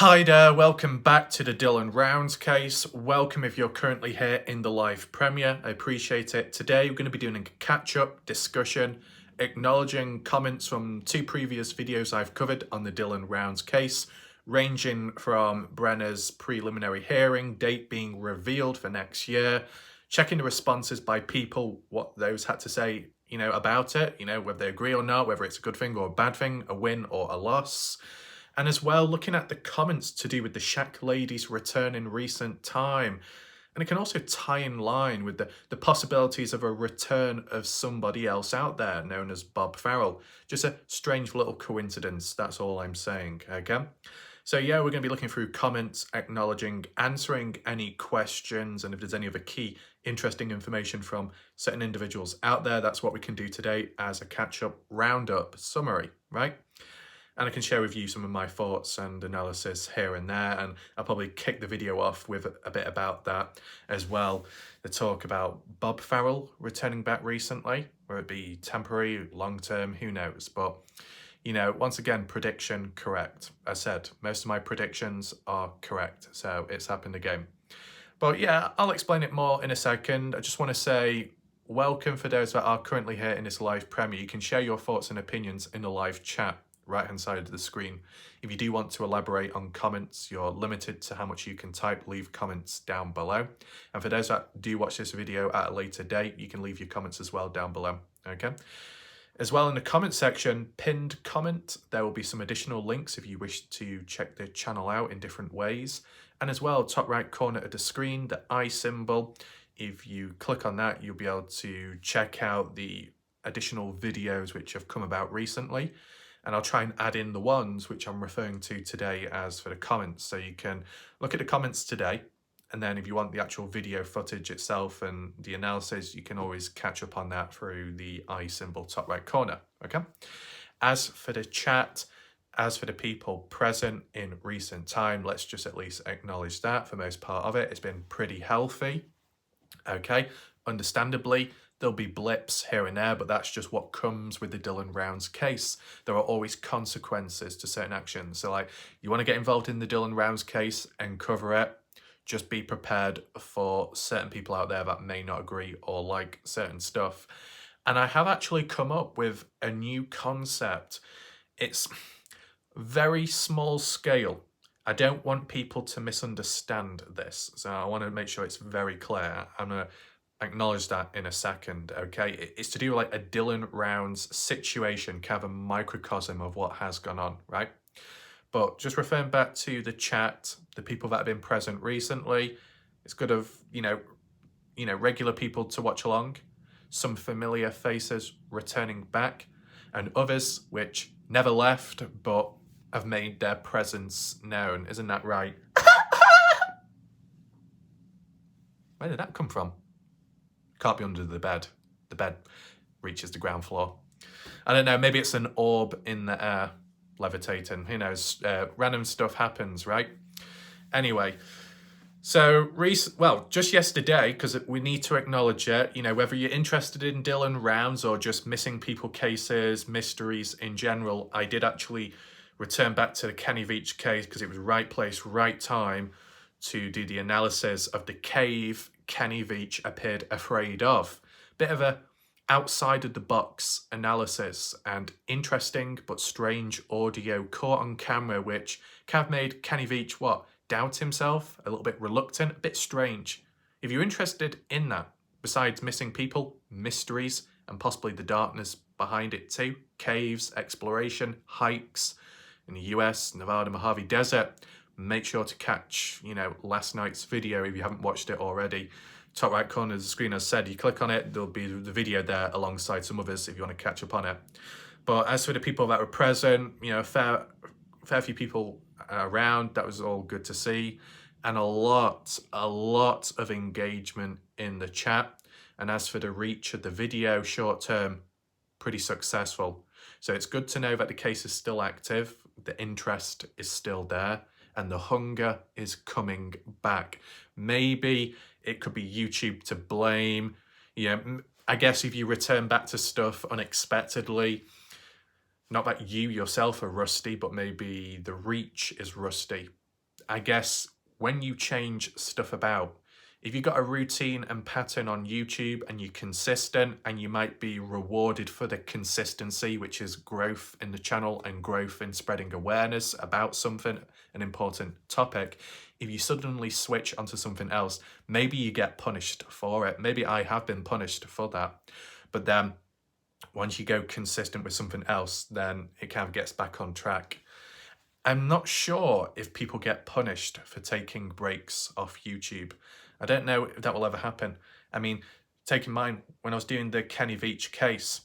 Hi there, welcome back to the Dylan Rounds case. Welcome if you're currently here in the live premiere. I appreciate it. Today we're going to be doing a catch-up discussion, acknowledging comments from two previous videos I've covered on the Dylan Rounds case, ranging from Brenner's preliminary hearing, date being revealed for next year, checking the responses by people, what those had to say, about it, whether they agree or not, whether it's a good thing or a bad thing, a win or a loss. And as well, looking at the comments to do with the Shack Lady's return in recent time. And it can also tie in line with the possibilities of a return of somebody else out there, known as Bob Farrell. Just a strange little coincidence, that's all I'm saying, okay? So yeah, we're going to be looking through comments, acknowledging, answering any questions, and if there's any other key, interesting information from certain individuals out there, that's what we can do today as a catch-up, roundup, summary, right? And I can share with you some of my thoughts and analysis here and there, and I'll probably kick the video off with a bit about that as well. The talk about Bob Farrell returning back recently, whether it be temporary, long-term, who knows, but once again, prediction correct. As I said, most of my predictions are correct, so it's happened again. But yeah, I'll explain it more in a second. I just want to say welcome for those that are currently here in this live premiere. You can share your thoughts and opinions in the live chat right hand side of the screen. If you do want to elaborate on comments, you're limited to how much you can type. Leave comments down below. And for those that do watch this video at a later date, you can leave your comments as well down below, okay? As well, in the comment section, pinned comment, there will be some additional links if you wish to check the channel out in different ways. And as well, top right corner of the screen, the I symbol, if you click on that, you'll be able to check out the additional videos which have come about recently. And I'll try and add in the ones which I'm referring to today as for the comments. So you can look at the comments today, and then if you want the actual video footage itself and the analysis, you can always catch up on that through the I symbol top right corner, okay? As for the chat, as for the people present in recent time, let's just at least acknowledge that for most part of it, it's been pretty healthy, okay? Understandably, there'll be blips here and there, but that's just what comes with the Dylan Rounds case. There are always consequences to certain actions. So like, you want to get involved in the Dylan Rounds case and cover it, just be prepared for certain people out there that may not agree or like certain stuff. And I have actually come up with a new concept. It's very small scale. I don't want people to misunderstand this. So I want to make sure it's very clear. I'm going to acknowledge that in a second, okay? It's to do like a Dylan Rounds situation, kind of a microcosm of what has gone on, right? But just referring back to the chat, the people that have been present recently, it's good of, regular people to watch along, some familiar faces returning back, and others which never left but have made their presence known. Isn't that right? Where did that come from? Can't be under the bed. The bed reaches the ground floor. I don't know, maybe it's an orb in the air levitating. Who knows? Random stuff happens, right? Anyway, so just yesterday, because we need to acknowledge it, whether you're interested in Dylan Rounds or just missing people cases, mysteries in general, I did actually return back to the Kenny Veach case because it was right place, right time to do the analysis of the cave Kenny Veach appeared afraid of. Bit of a outside of the box analysis and interesting but strange audio caught on camera, which kind of made Kenny Veach doubt himself, a little bit reluctant, a bit strange. If you're interested in that, besides missing people, mysteries, and possibly the darkness behind it too, caves, exploration, hikes in the US, Nevada, Mojave Desert, make sure to catch, last night's video if you haven't watched it already. Top right corner of the screen, as I said, you click on it, there'll be the video there alongside some others if you want to catch up on it. But as for the people that were present, a fair few people around, that was all good to see. And a lot of engagement in the chat. And as for the reach of the video, short term, pretty successful. So it's good to know that the case is still active, the interest is still there, and the hunger is coming back. Maybe it could be YouTube to blame. I guess if you return back to stuff unexpectedly, not that you yourself are rusty, but maybe the reach is rusty. I guess when you change stuff about, if you've got a routine and pattern on YouTube and you're consistent, and you might be rewarded for the consistency, which is growth in the channel and growth in spreading awareness about something, an important topic. If you suddenly switch onto something else, maybe you get punished for it. Maybe I have been punished for that. But then once you go consistent with something else, then it kind of gets back on track. I'm not sure if people get punished for taking breaks off YouTube. I don't know if that will ever happen. I mean, take in mind, when I was doing the Kenny Veach case,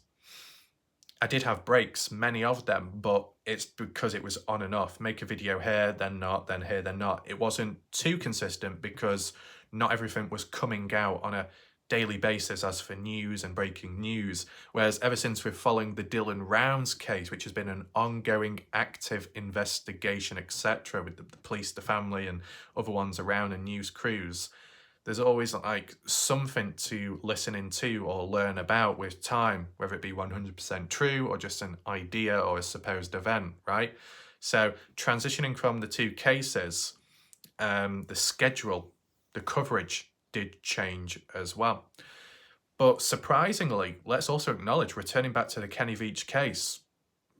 I did have breaks, many of them, but it's because it was on and off. Make a video here, then not, then here, then not. It wasn't too consistent because not everything was coming out on a daily basis as for news and breaking news. Whereas ever since we're following the Dylan Rounds case, which has been an ongoing active investigation, etc., with the police, the family and other ones around and news crews, there's always like something to listen into or learn about with time, whether it be 100% true or just an idea or a supposed event, right? So transitioning from the two cases, the schedule, the coverage did change as well. But surprisingly, let's also acknowledge, returning back to the Kenny Veach case,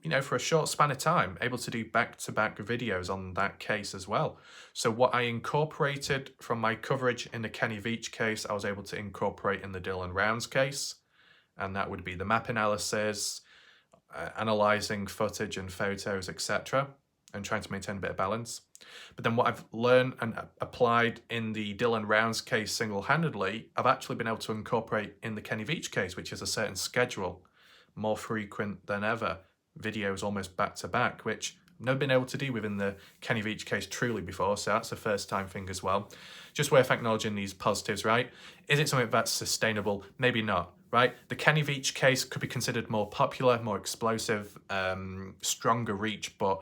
you know, for a short span of time, able to do back-to-back videos on that case as well. So what I incorporated from my coverage in the Kenny Veach case, I was able to incorporate in the Dylan Rounds case, and that would be the map analysis, analysing footage and photos, etc., and trying to maintain a bit of balance. But then what I've learned and applied in the Dylan Rounds case single-handedly, I've actually been able to incorporate in the Kenny Veach case, which is a certain schedule, more frequent than ever, videos almost back-to-back, which I've never been able to do within the Kenny Veach case truly before, so that's a first-time thing as well. Just worth acknowledging these positives, right? Is it something that's sustainable? Maybe not, right? The Kenny Veach case could be considered more popular, more explosive, stronger reach, but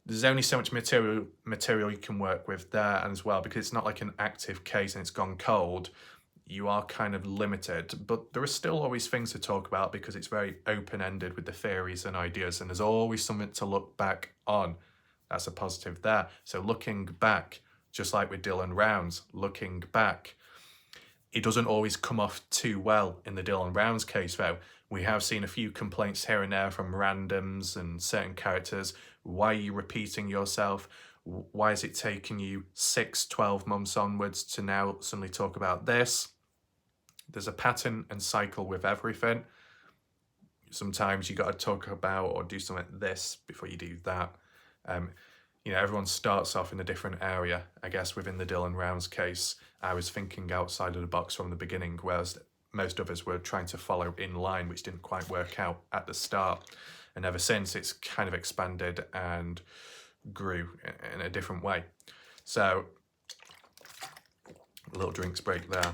there's only so much material you can work with there as well, because it's not like an active case and it's gone cold. You are kind of limited, but there are still always things to talk about because it's very open-ended with the theories and ideas, and there's always something to look back on. That's a positive there. So looking back, just like with Dylan Rounds, looking back, it doesn't always come off too well in the Dylan Rounds case though. We have seen a few complaints here and there from randoms and certain characters. Why are you repeating yourself? Why is it taking you 6, 12 months onwards to now suddenly talk about this? There's a pattern and cycle with everything. Sometimes you got to talk about or do something like this before you do that. You know, everyone starts off in a different area. I guess within the Dylan Rounds case, I was thinking outside of the box from the beginning, whereas most others were trying to follow in line, which didn't quite work out at the start. And ever since, it's kind of expanded and grew in a different way. So, a little drinks break there.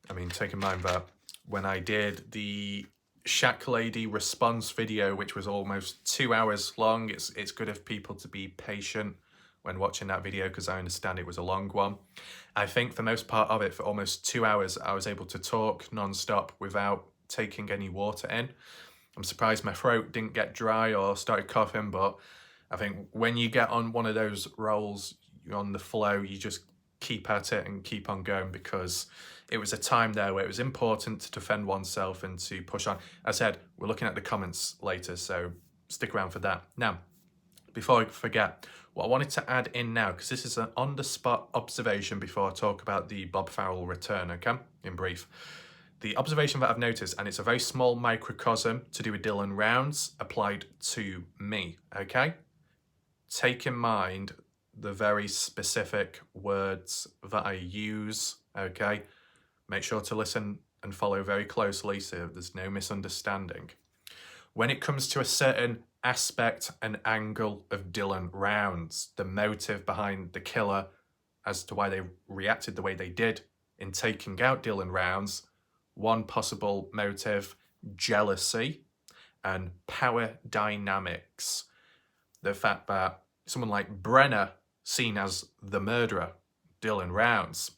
I mean, take in mind that when I did the Shack Lady response video, which was almost 2 hours long, it's good of people to be patient when watching that video because I understand it was a long one. I think for most part of it, for almost 2 hours, I was able to talk non-stop without taking any water in. I'm surprised my throat didn't get dry or started coughing, but I think when you get on one of those rolls, you're on the flow, you just keep at it and keep on going, because it was a time there where it was important to defend oneself and to push on. As I said, we're looking at the comments later, so stick around for that. Now, before I forget, what I wanted to add in now, because this is an on-the-spot observation before I talk about the Bob Farrell return, okay, in brief. The observation that I've noticed, and it's a very small microcosm to do with Dylan Rounds, applied to me, okay? Take in mind the very specific words that I use, okay? Make sure to listen and follow very closely so there's no misunderstanding. When it comes to a certain aspect and angle of Dylan Rounds, the motive behind the killer as to why they reacted the way they did in taking out Dylan Rounds, one possible motive, jealousy and power dynamics. The fact that someone like Brenner, seen as the murderer, Dylan Rounds,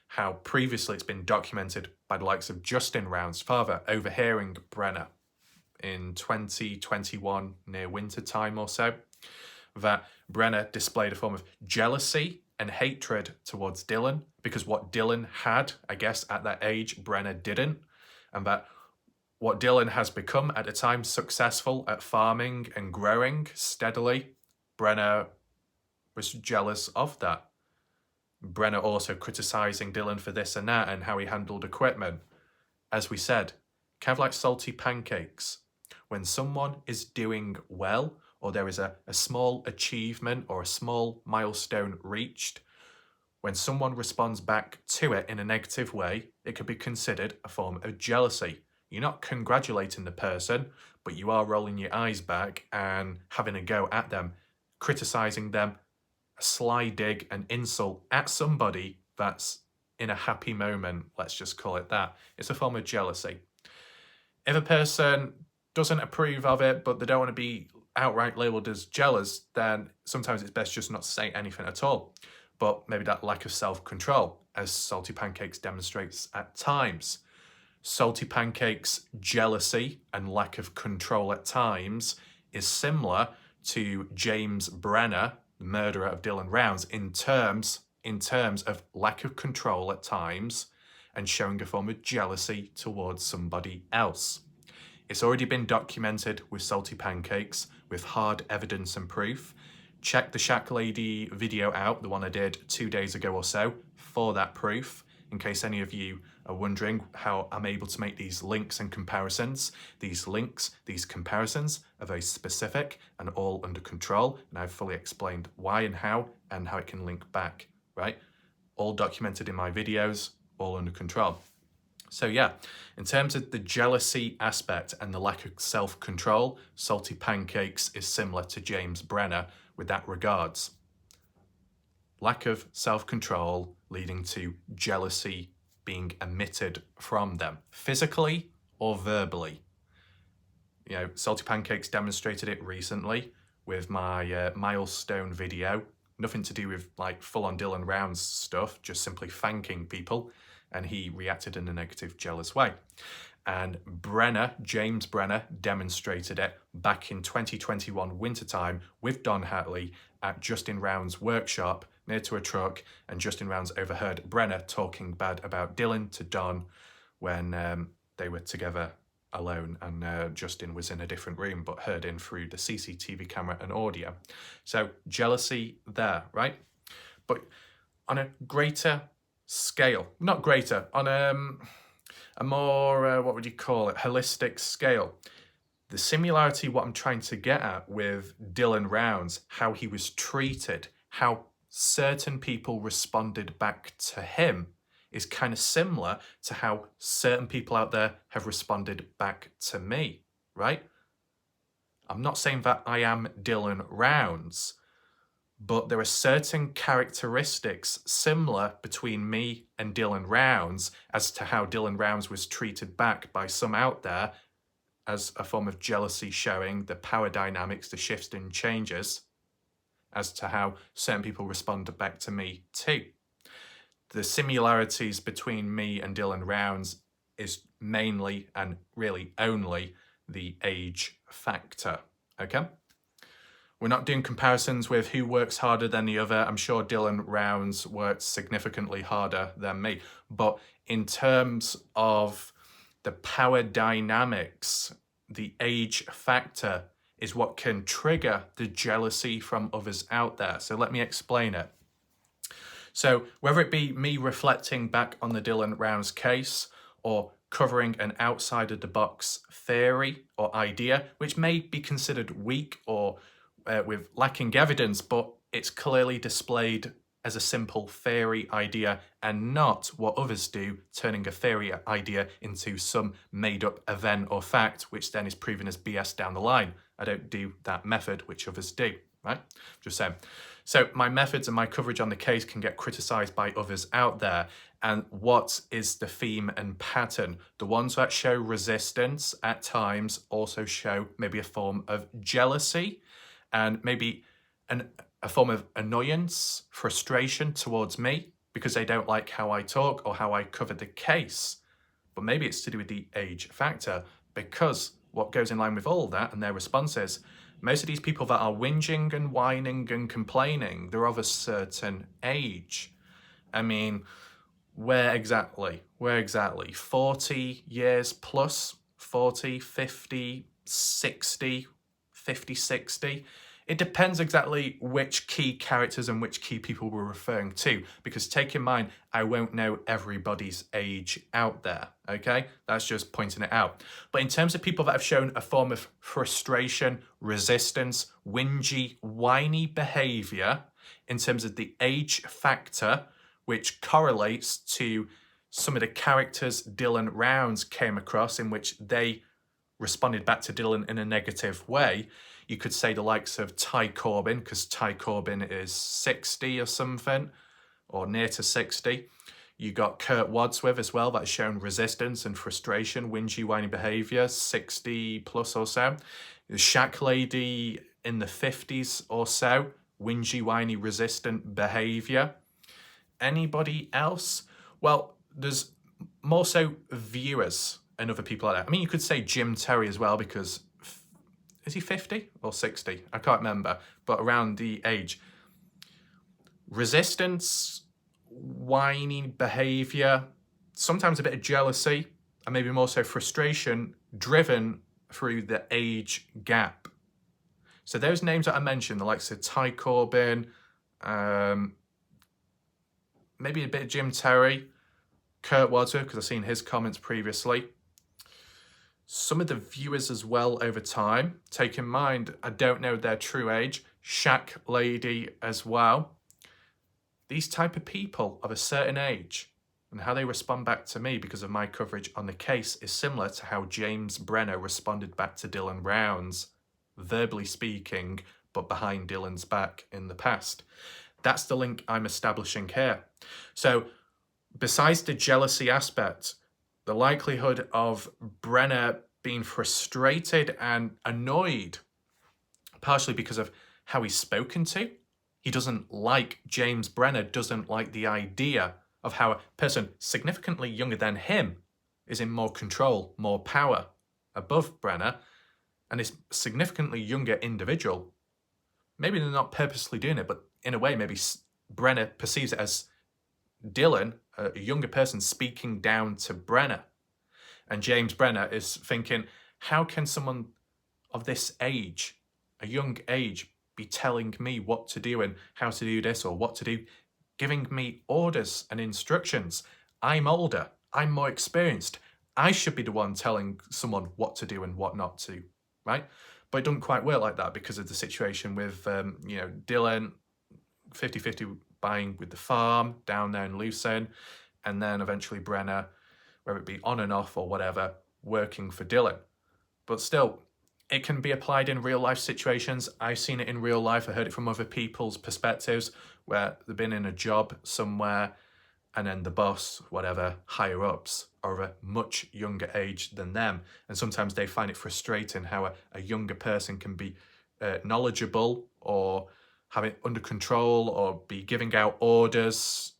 how previously it's been documented by the likes of Justin Rounds' father overhearing Brenner in 2021 near winter time or so, that Brenner displayed a form of jealousy and hatred towards Dylan because what Dylan had, I guess, at that age, Brenner didn't, and that what Dylan has become at the time successful at farming and growing steadily, Brenner was jealous of that. Brenner also criticising Dylan for this and that and how he handled equipment. As we said, kind of like salty pancakes. When someone is doing well, or there is a small achievement or a small milestone reached, when someone responds back to it in a negative way, it could be considered a form of jealousy. You're not congratulating the person, but you are rolling your eyes back and having a go at them, criticising them, a sly dig, an insult at somebody that's in a happy moment, let's just call it that. It's a form of jealousy. If a person doesn't approve of it, but they don't want to be outright labelled as jealous, then sometimes it's best just not to say anything at all. But maybe that lack of self-control, as Salty Pancakes demonstrates at times. Salty Pancakes' jealousy and lack of control at times is similar to James Brenner, the murderer of Dylan Rounds, in terms of lack of control at times and showing a form of jealousy towards somebody else. It's already been documented with Salty Pancakes with hard evidence and proof. Check the Shack Lady video out, the one I did 2 days ago or so, for that proof, in case any of you are wondering how I'm able to make these links and comparisons. These links, these comparisons are very specific and all under control, and I've fully explained why and how it can link back, right? All documented in my videos, all under control. So yeah, in terms of the jealousy aspect and the lack of self-control, Salty Pancakes is similar to James Brenner with that regards. Lack of self-control leading to jealousy being emitted from them, physically or verbally. You know, Salty Pancakes demonstrated it recently with my milestone video. Nothing to do with like full-on Dylan Rounds stuff, just simply thanking people. And he reacted in a negative, jealous way. And James Brenner, demonstrated it back in 2021 wintertime with Don Hatley at Justin Rounds' workshop near to a truck, and Justin Rounds overheard Brenner talking bad about Dylan to Don when they were together alone, and Justin was in a different room but heard in through the CCTV camera and audio. So jealousy there, right? But on a greater scale, not greater, on a more, what would you call it, holistic scale. The similarity, what I'm trying to get at with Dylan Rounds, how he was treated, how certain people responded back to him is kind of similar to how certain people out there have responded back to me, right? I'm not saying that I am Dylan Rounds, but there are certain characteristics similar between me and Dylan Rounds as to how Dylan Rounds was treated back by some out there as a form of jealousy, showing the power dynamics, the shifts and changes, as to how certain people responded back to me too. The similarities between me and Dylan Rounds is mainly and really only the age factor, okay? We're not doing comparisons with who works harder than the other. I'm sure Dylan Rounds worked significantly harder than me. But in terms of the power dynamics, the age factor is what can trigger the jealousy from others out there. So let me explain it. So whether it be me reflecting back on the Dylan Rounds case or covering an outside-of-the-box theory or idea, which may be considered weak or with lacking evidence, but it's clearly displayed as a simple theory idea and not what others do, turning a theory idea into some made-up event or fact, which then is proven as BS down the line. I don't do that method, which others do, right? Just saying. So my methods and my coverage on the case can get criticised by others out there. And what is the theme and pattern? The ones that show resistance at times also show maybe a form of jealousy and maybe a form of annoyance, frustration towards me because they don't like how I talk or how I cover the case. But maybe it's to do with the age factor, because what goes in line with all that and their responses, Most of these people that are whinging and whining and complaining, they're of a certain age. I mean, where exactly? 40 years plus? 40, 50, 60, 50, 60? It depends exactly which key characters and which key people we're referring to, because take in mind, I won't know everybody's age out there, okay? That's just pointing it out. But in terms of people that have shown a form of frustration, resistance, whingy, whiny behavior, in terms of the age factor, which correlates to some of the characters Dylan Rounds came across in which they responded back to Dylan in a negative way. You could say the likes of Ty Corbin, because Ty Corbin is 60 or something, or near to 60. You got Kurt Wadsworth as well, that's shown resistance and frustration, whingy, whiny behaviour, 60 plus or so. The Shack Lady in the 50s or so, whingy, whiny, resistant behaviour. Anybody else? Well, there's more so viewers and other people like that. I mean, you could say Jim Terry as well, because is he 50 or 60? I can't remember, but around the age. Resistance, whiny behaviour, sometimes a bit of jealousy, and maybe more so frustration, driven through the age gap. So those names that I mentioned, the likes of Ty Corbin, maybe a bit of Jim Terry, Kurt Wadsworth, because I've seen his comments previously. Some of the viewers as well over time, take in mind, I don't know their true age, Shack Lady as well. These type of people of a certain age and how they respond back to me because of my coverage on the case is similar to how James Brenner responded back to Dylan Rounds, verbally speaking, but behind Dylan's back in the past. That's the link I'm establishing here. So besides the jealousy aspect, the likelihood of Brenner being frustrated and annoyed, partially because of how he's spoken to. He doesn't like, James Brenner doesn't like the idea of how a person significantly younger than him is in more control, more power above Brenner, and this significantly younger individual, maybe they're not purposely doing it, but in a way, maybe Brenner perceives it as Dylan, a younger person, speaking down to Brenner. And James Brenner is thinking, how can someone of this age, a young age, be telling me what to do and how to do this or what to do, giving me orders and instructions? I'm older, I'm more experienced. I should be the one telling someone what to do and what not to, right? But it doesn't quite work like that because of the situation with, Dylan, 50-50 buying with the farm down there in Lucerne, and then eventually Brenner, whether it be on and off or whatever, working for Dylan. But still, it can be applied in real life situations. I've seen it in real life. I heard it from other people's perspectives where they've been in a job somewhere and then the boss, whatever, higher ups are of a much younger age than them. And sometimes they find it frustrating how a younger person can be knowledgeable or have it under control or be giving out orders,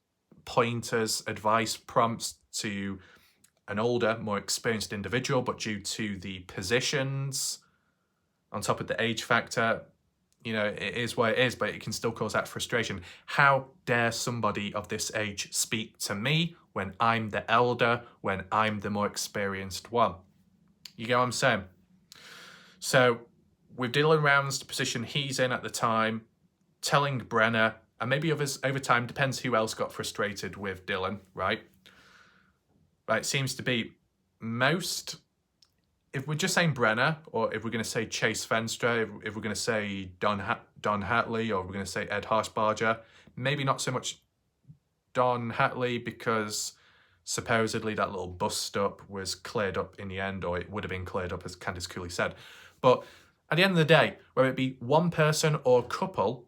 pointers, advice, prompts to an older, more experienced individual, but due to the positions, on top of the age factor, it is what it is, but it can still cause that frustration. How dare somebody of this age speak to me when I'm the elder, when I'm the more experienced one? You get what I'm saying? So with Dylan Rounds, the position he's in at the time, telling Brenner, and maybe others over time, depends who else got frustrated with Dylan, right? Right, it seems to be most, if we're just saying Brenner, or if we're going to say Chase Venstra, if we're going to say Don Hatley, or we're going to say Ed Harshbarger, maybe not so much Don Hatley, because supposedly that little bus stop was cleared up in the end, or it would have been cleared up, as Candice Cooley said. But at the end of the day, whether it be one person or couple,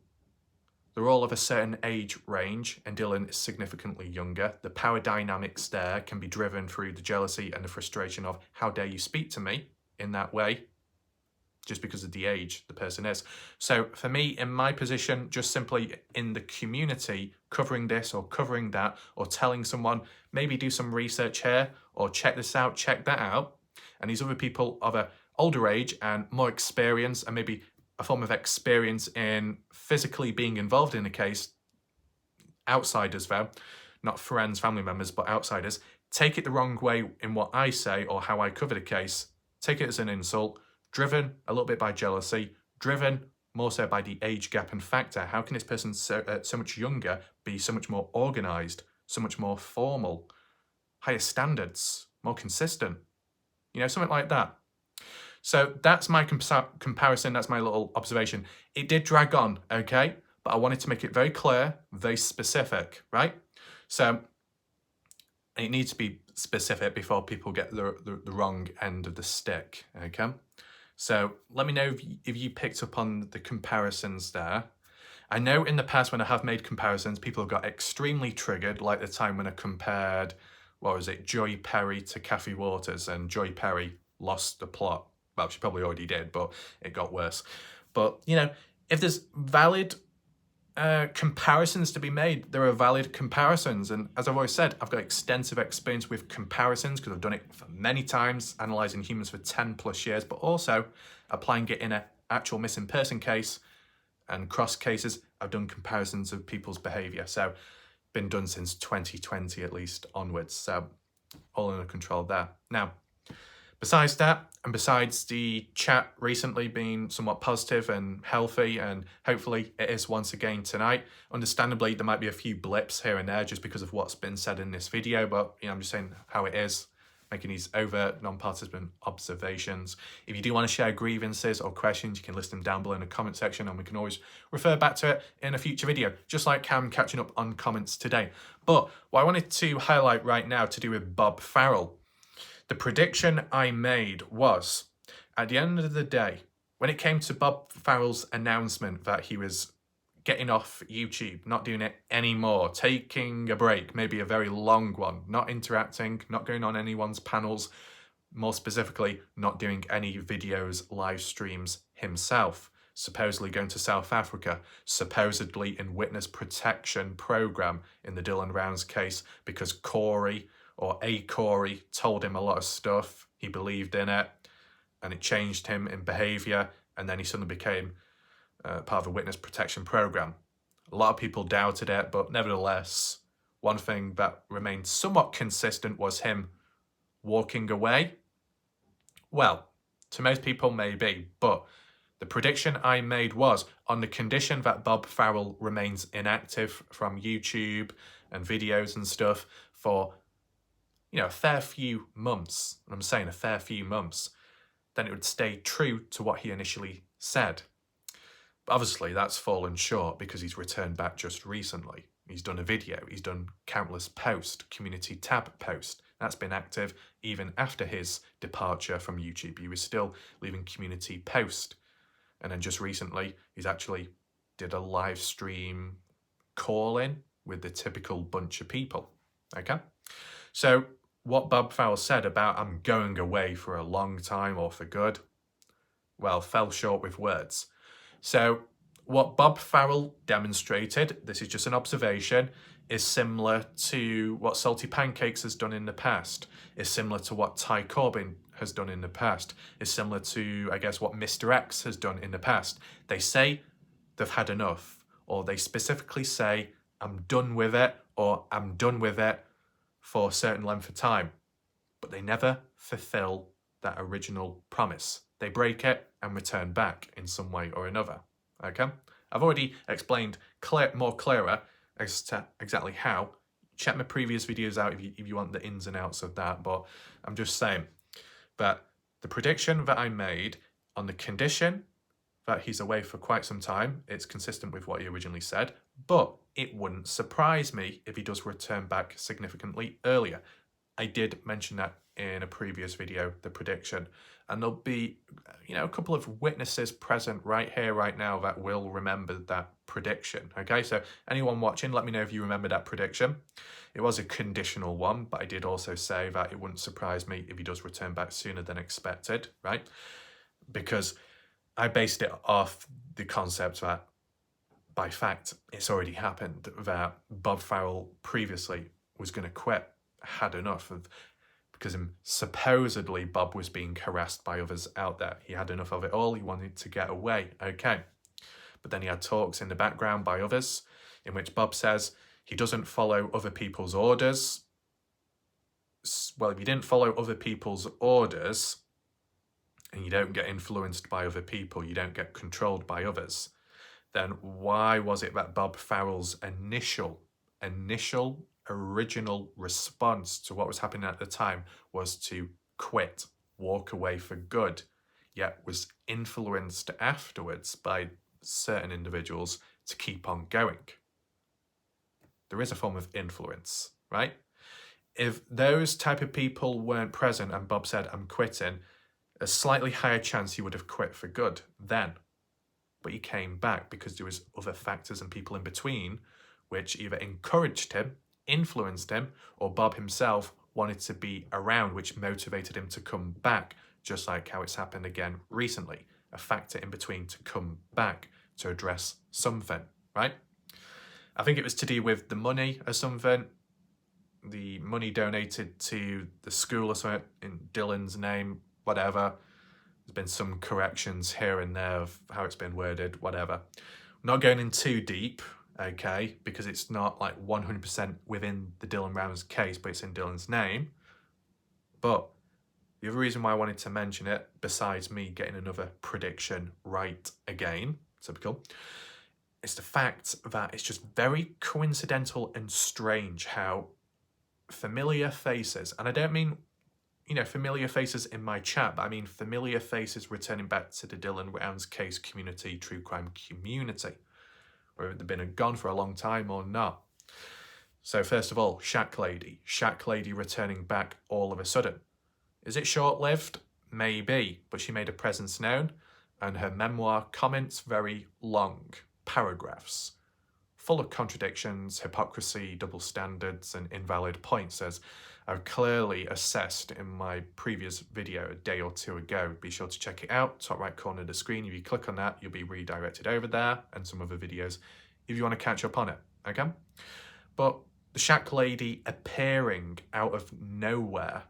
they're all of a certain age range, and Dylan is significantly younger. The power dynamics there can be driven through the jealousy and the frustration of, how dare you speak to me in that way, just because of the age the person is. So for me, in my position, just simply in the community, covering this or covering that, or telling someone, maybe do some research here, or check this out, check that out, and these other people of an older age and more experience, and maybe a form of experience in physically being involved in a case, outsiders though, not friends, family members, but outsiders, take it the wrong way in what I say or how I cover the case, take it as an insult, driven a little bit by jealousy, driven more so by the age gap and factor. How can this person so much younger be so much more organised, so much more formal, higher standards, more consistent? You know, something like that. So that's my comparison, that's my little observation. It did drag on, okay? But I wanted to make it very clear, very specific, right? So it needs to be specific before people get the wrong end of the stick, okay? So let me know if you picked up on the comparisons there. I know in the past when I have made comparisons, people have got extremely triggered, like the time when I compared, what was it, Joy Perry to Kathy Waters, and Joy Perry lost the plot. Well, she probably already did, but it got worse. But, you know, if there's valid comparisons to be made, there are valid comparisons. And as I've always said, I've got extensive experience with comparisons because I've done it for many times, analysing humans for 10 plus years, but also applying it in an actual missing person case and cross cases. I've done comparisons of people's behaviour. So been done since 2020 at least onwards. So all under control there. Now, besides that, and besides the chat recently being somewhat positive and healthy, and hopefully it is once again tonight, understandably there might be a few blips here and there just because of what's been said in this video, but you know, I'm just saying how it is, making these overt non-participant observations. If you do want to share grievances or questions, you can list them down below in the comment section and we can always refer back to it in a future video, just like I'm catching up on comments today. But what I wanted to highlight right now to do with Bob Farrell. The prediction I made was, at the end of the day, when it came to Bob Farrell's announcement that he was getting off YouTube, not doing it anymore, taking a break, maybe a very long one, not interacting, not going on anyone's panels, more specifically, not doing any videos, live streams himself, supposedly going to South Africa, supposedly in witness protection program in the Dylan Rounds case because Corey or a Corey told him a lot of stuff, he believed in it, and it changed him in behaviour, and then he suddenly became part of a witness protection program. A lot of people doubted it, but nevertheless, one thing that remained somewhat consistent was him walking away. Well, to most people maybe, but the prediction I made was on the condition that Bob Farrell remains inactive from YouTube and videos and stuff for, you know, a fair few months, and I'm saying a fair few months, then it would stay true to what he initially said. But obviously that's fallen short because he's returned back just recently. He's done a video, he's done countless posts, community tab posts. That's been active even after his departure from YouTube. He was still leaving community posts. And then just recently, he's actually did a live stream call-in with the typical bunch of people, okay? So what Bob Farrell said about I'm going away for a long time or for good, well, fell short with words. So what Bob Farrell demonstrated, this is just an observation, is similar to what Salty Pancakes has done in the past, is similar to what Ty Corbin has done in the past, is similar to, I guess, what Mr. X has done in the past. They say they've had enough, or they specifically say, I'm done with it, or I'm done with it for a certain length of time. But they never fulfill that original promise. They break it and return back in some way or another, okay? I've already explained more clearer as to exactly how. Check my previous videos out if you want the ins and outs of that, but I'm just saying that the prediction that I made on the condition that he's away for quite some time, it's consistent with what he originally said, but it wouldn't surprise me if he does return back significantly earlier. I did mention that in a previous video, the prediction, and there'll be, you know, a couple of witnesses present right here, right now that will remember that prediction, okay? So anyone watching, let me know if you remember that prediction. It was a conditional one, but I did also say that it wouldn't surprise me if he does return back sooner than expected, right? Because I based it off the concept that, by fact, it's already happened, that Bob Farrell previously was going to quit, had enough of because supposedly Bob was being harassed by others out there. He had enough of it all. He wanted to get away. Okay. But then he had talks in the background by others in which Bob says he doesn't follow other people's orders. Well, if you didn't follow other people's orders and you don't get influenced by other people, you don't get controlled by others, then why was it that Bob Farrell's original response to what was happening at the time was to quit, walk away for good, yet was influenced afterwards by certain individuals to keep on going? There is a form of influence, right? If those type of people weren't present and Bob said, I'm quitting, a slightly higher chance he would have quit for good then. But he came back because there was other factors and people in between which either encouraged him, influenced him, or Bob himself wanted to be around, which motivated him to come back, just like how it's happened again recently. A factor in between to come back to address something, right? I think it was to do with the money or something. The money donated to the school or something in Dylan's name, whatever. There's been some corrections here and there of how it's been worded, whatever. I'm not going in too deep, okay, because it's not like 100% within the Dylan Rounds case, but it's in Dylan's name. But the other reason why I wanted to mention it, besides me getting another prediction right again, typical, is the fact that it's just very coincidental and strange how familiar faces, and I don't mean, familiar faces in my chat, but I mean familiar faces returning back to the Dylan Rounds case community, true crime community, whether they've been gone for a long time or not. So first of all, Shack Lady returning back all of a sudden. Is it short-lived? Maybe, but she made a presence known, and her memoir comments very long, paragraphs, full of contradictions, hypocrisy, double standards, and invalid points, as I've clearly assessed in my previous video a day or two ago. Be sure to check it out, top right corner of the screen. If you click on that, you'll be redirected over there and some other videos if you want to catch up on it, okay? But the Shack Lady appearing out of nowhere,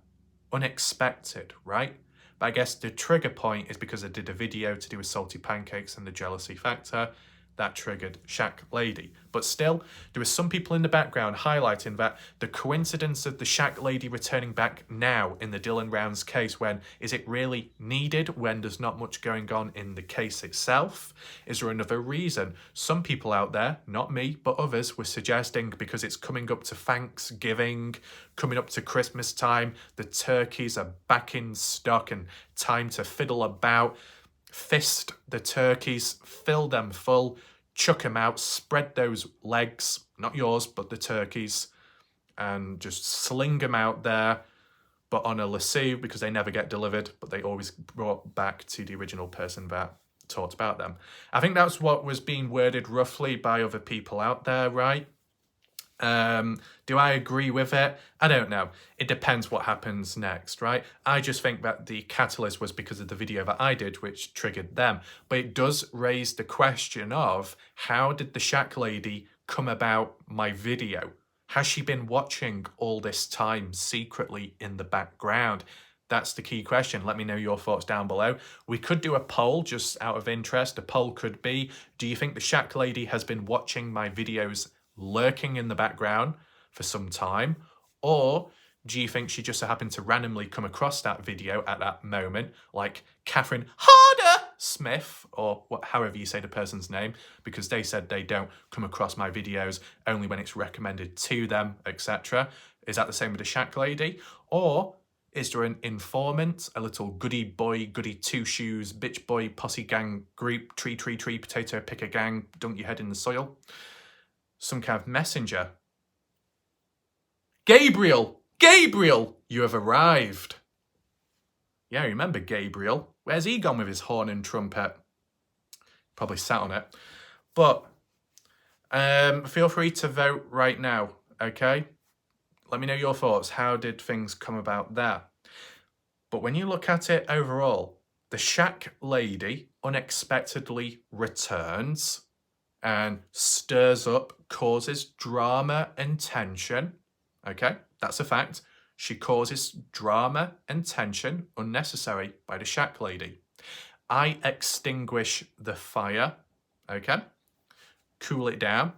unexpected, right? But I guess the trigger point is because I did a video to do with salty pancakes and the jealousy factor. That triggered Shack Lady. But still, there were some people in the background highlighting that the coincidence of the Shack Lady returning back now in the Dylan Rounds case, when is it really needed when there's not much going on in the case itself? Is there another reason? Some people out there, not me, but others, were suggesting because it's coming up to Thanksgiving, coming up to Christmas time, the turkeys are back in stock and time to fiddle about. Fist the turkeys, fill them full, chuck them out, spread those legs, not yours, but the turkeys, and just sling them out there, but on a lasso because they never get delivered, but they always brought back to the original person that talked about them. I think that's what was being worded roughly by other people out there, right? Do I agree with it? I don't know. It depends what happens next, right? I just think that the catalyst was because of the video that I did, which triggered them. But it does raise the question of, how did the Shack Lady come about my video? Has she been watching all this time secretly in the background? That's the key question. Let me know your thoughts down below. We could do a poll just out of interest. A poll could be, do you think the Shack Lady has been watching my videos lurking in the background for some time, or do you think she just so happened to randomly come across that video at that moment, like Catherine Harder Smith, or however you say the person's name, because they said they don't come across my videos only when it's recommended to them, etc. Is that the same with the Shack Lady? Or is there an informant, a little goody boy, goody two shoes, bitch boy, posse gang group, tree, potato picker gang, dunk your head in the soil? Some kind of messenger. Gabriel, you have arrived. Yeah, remember Gabriel? Where's he gone with his horn and trumpet? Probably sat on it. But feel free to vote right now, okay? Let me know your thoughts. How did things come about there? But when you look at it overall, the Shack Lady unexpectedly returns and stirs up, causes drama and tension. Okay, that's a fact. She causes drama and tension unnecessary by the shack lady. I extinguish the fire, okay? Cool it down.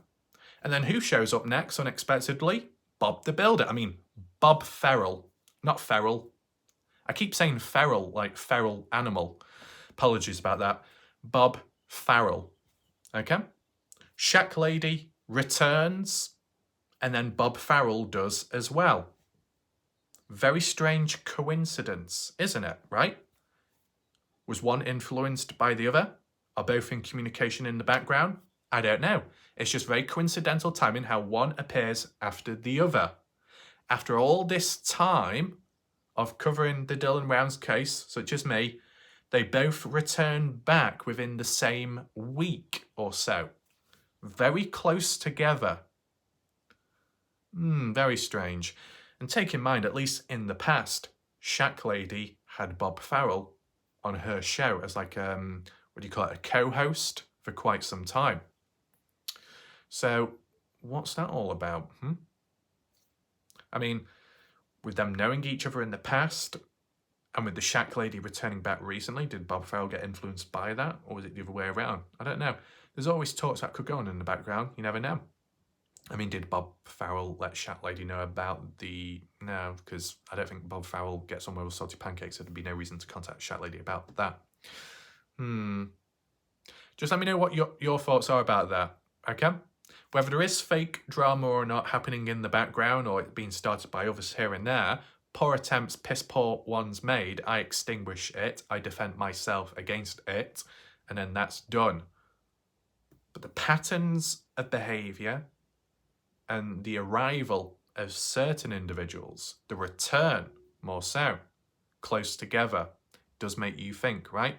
And then who shows up next unexpectedly? Bob the Builder. I mean, Bob Farrell, not Feral. I keep saying feral, like feral animal. Apologies about that. Bob Farrell, okay? Shack lady returns, and then Bob Farrell does as well. Very strange coincidence, isn't it, right? Was one influenced by the other? Are both in communication in the background? I don't know. It's just very coincidental timing how one appears after the other. After all this time of covering the Dylan Rounds case, such as me, they both return back within the same week or so. Very close together. Very strange. And take in mind, at least in the past, Shack Lady had Bob Farrell on her show as like, what do you call it, a co-host for quite some time. So what's that all about? I mean, with them knowing each other in the past, and with the Shack Lady returning back recently, did Bob Farrell get influenced by that? Or was it the other way around? I don't know. There's always talks that could go on in the background. You never know. I mean, did Bob Farrell let Shack Lady know about the... No, because I don't think Bob Farrell gets on with salty pancakes, so there'd be no reason to contact Shack Lady about that. Just let me know what your thoughts are about that, okay? Whether there is fake drama or not happening in the background, or it being started by others here and there, poor attempts, piss poor ones made, I extinguish it, I defend myself against it, and then that's done. But the patterns of behaviour and the arrival of certain individuals, the return more so, close together, does make you think, right?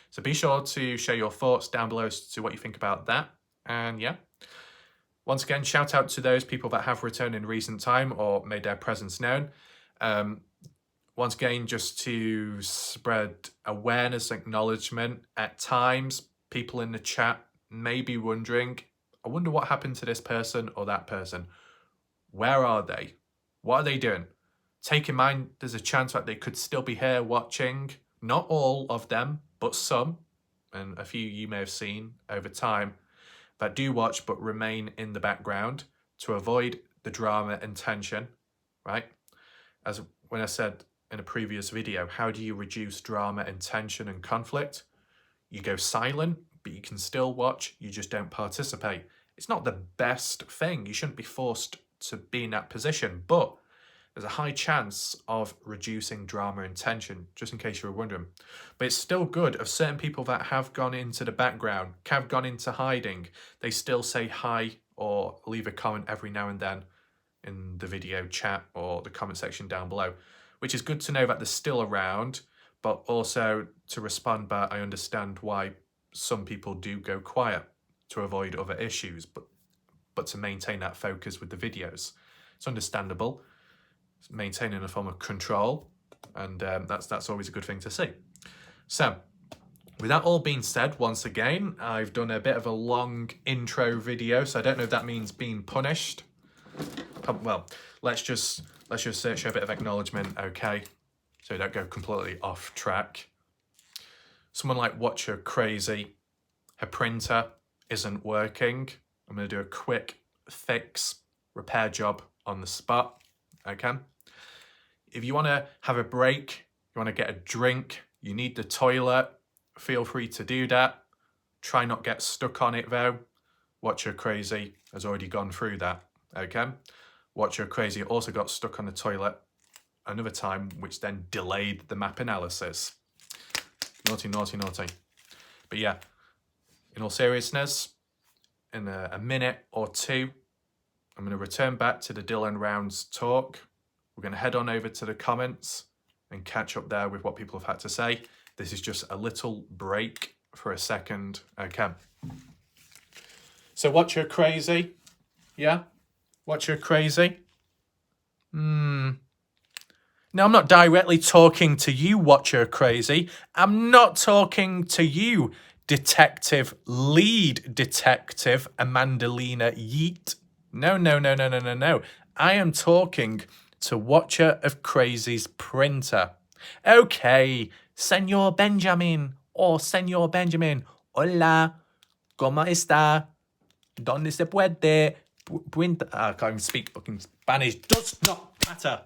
So be sure to share your thoughts down below as to what you think about that. And yeah, once again, shout out to those people that have returned in recent time or made their presence known. Once again, just to spread awareness, acknowledgement. At times, people in the chat may be wondering, I wonder what happened to this person or that person. Where are they? What are they doing? Take in mind, there's a chance that they could still be here watching. Not all of them, but some, and a few you may have seen over time, that do watch but remain in the background to avoid the drama and tension, right? As when I said in a previous video, how do you reduce drama and tension and conflict? You go silent, but you can still watch, you just don't participate. It's not the best thing. You shouldn't be forced to be in that position, but there's a high chance of reducing drama and tension, just in case you were wondering. But it's still good of certain people that have gone into the background, have gone into hiding. They still say hi or leave a comment every now and then in the video chat or the comment section down below, which is good to know that they're still around, but also to respond back, I understand why some people do go quiet to avoid other issues, but to maintain that focus with the videos. It's understandable. Maintaining a form of control, and that's always a good thing to see. So with that all being said, once again, I've done a bit of a long intro video, so I don't know if that means being punished. Well, let's just show a bit of acknowledgement, okay, so we don't go completely off track. Someone like Watcher Crazy, her printer isn't working. I'm going to do a quick fix repair job on the spot, okay? If you want to have a break, you want to get a drink, you need the toilet, feel free to do that. Try not get stuck on it though. Watcher Crazy has already gone through that, okay? Watcher Crazy also got stuck on the toilet another time, which then delayed the map analysis. Naughty, naughty, naughty. But yeah, in all seriousness, in a minute or two, I'm going to return back to the Dylan Rounds talk. We're going to head on over to the comments and catch up there with what people have had to say. This is just a little break for a second. Okay. So Watcher Crazy. Yeah? Watcher Crazy. No, I'm not directly talking to you, Watcher Crazy. I'm not talking to you, lead detective Amandalina Yeet. No. I am talking to Watcher of Crazy's printer. Okay, Senor Benjamin or Senor Benjamin. Hola, ¿cómo está? ¿Dónde se puede? I can't even speak fucking Spanish. Does not matter.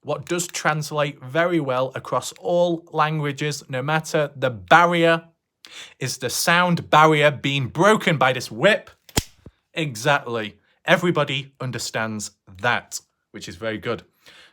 What does translate very well across all languages, no matter the barrier, is the sound barrier being broken by this whip. Exactly. Everybody understands that, which is very good.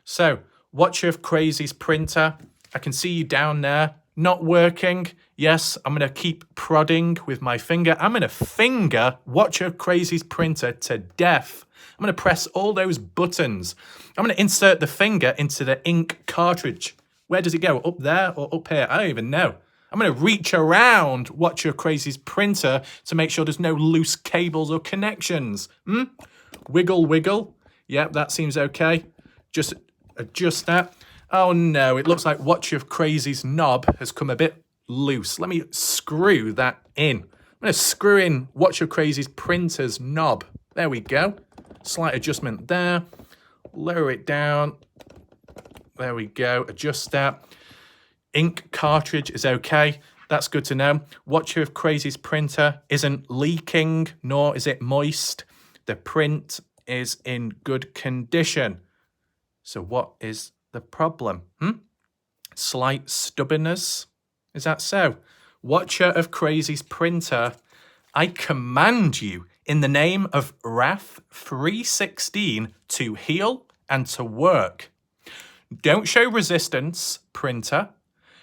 So, Watcher of Crazy's printer. I can see you down there. Not working. Yes, I'm going to keep prodding with my finger. I'm going to finger Watcher of Crazy's printer to death. I'm going to press all those buttons. I'm going to insert the finger into the ink cartridge. Where does it go? Up there or up here? I don't even know. I'm going to reach around Watcher of Crazy's printer to make sure there's no loose cables or connections. Wiggle, wiggle. Yep, that seems okay. Just adjust that. Oh no, it looks like Watcher of Crazy's knob has come a bit loose. Let me screw that in. I'm going to screw in Watcher of Crazy's printer's knob. There we go. Slight adjustment there. Lower it down. There we go. Adjust that. Ink cartridge is okay. That's good to know. Watcher of Crazy's printer isn't leaking, nor is it moist. The print is in good condition. So what is the problem? Slight stubbornness? Is that so? Watcher of Crazy's printer, I command you in the name of RAF 316 to heal and to work. Don't show resistance, printer.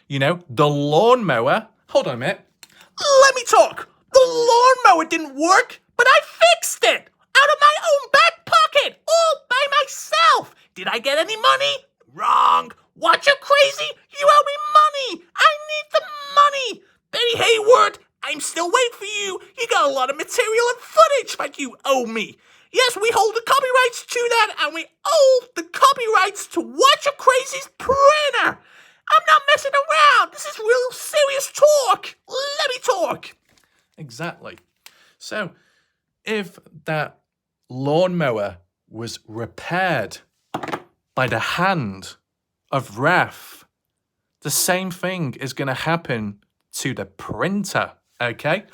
You know, the lawnmower. Hold on a minute. Let me talk. The lawnmower didn't work, but I fixed it out of my own back pocket all by myself. Did I get any money? Wrong. Watcher Crazy, you owe me money. I need the money. Betty Hayward, I'm still waiting for you. You got a lot of material and footage that you owe me. Yes, we hold the copyrights to that, and we owe the copyrights to Watcher Crazy's printer. I'm not messing around. This is real serious talk. Let me talk. Exactly. So, if that lawnmower was repaired by the hand of RAF, the same thing is going to happen to the printer, okay?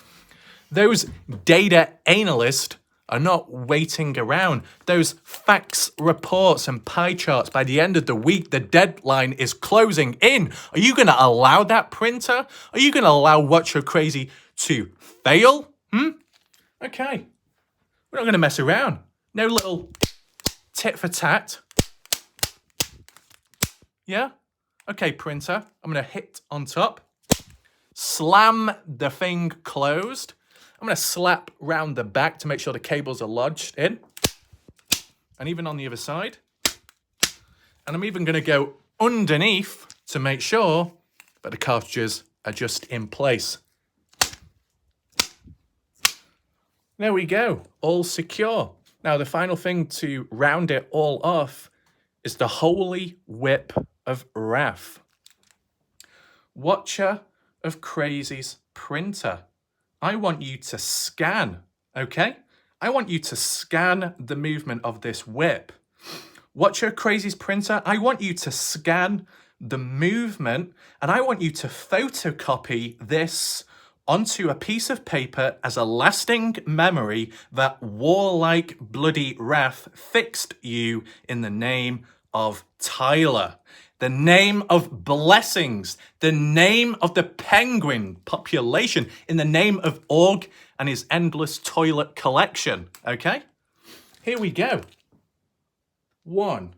Those data analysts are not waiting around. Those facts reports and pie charts, by the end of the week, the deadline is closing in. Are you going to allow that printer? Are you going to allow Watcher Crazy to fail? Okay. We're not going to mess around. No little tit for tat. Yeah? Okay, printer. I'm going to hit on top. Slam the thing closed. I'm going to slap round the back to make sure the cables are lodged in. And even on the other side. And I'm even going to go underneath to make sure that the cartridges are just in place. There we go. All secure. Now, the final thing to round it all off is the holy whip of RAF. Watcher of Crazy's printer. I want you to scan, okay? I want you to scan the movement of this whip. Watcher of Crazy's printer, I want you to scan the movement, and I want you to photocopy this onto a piece of paper as a lasting memory that warlike bloody RAF fixed you in the name of Tyler, the name of blessings, the name of the penguin population, in the name of Org and his endless toilet collection, okay? Here we go. 1,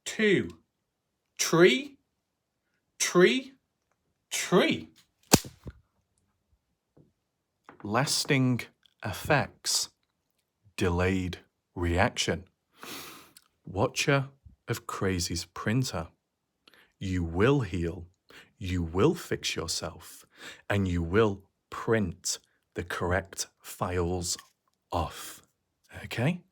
2, tree, tree, tree. Lasting effects, delayed reaction. Watcher of Crazy's printer. You will heal, you will fix yourself, and you will print the correct files off. Okay?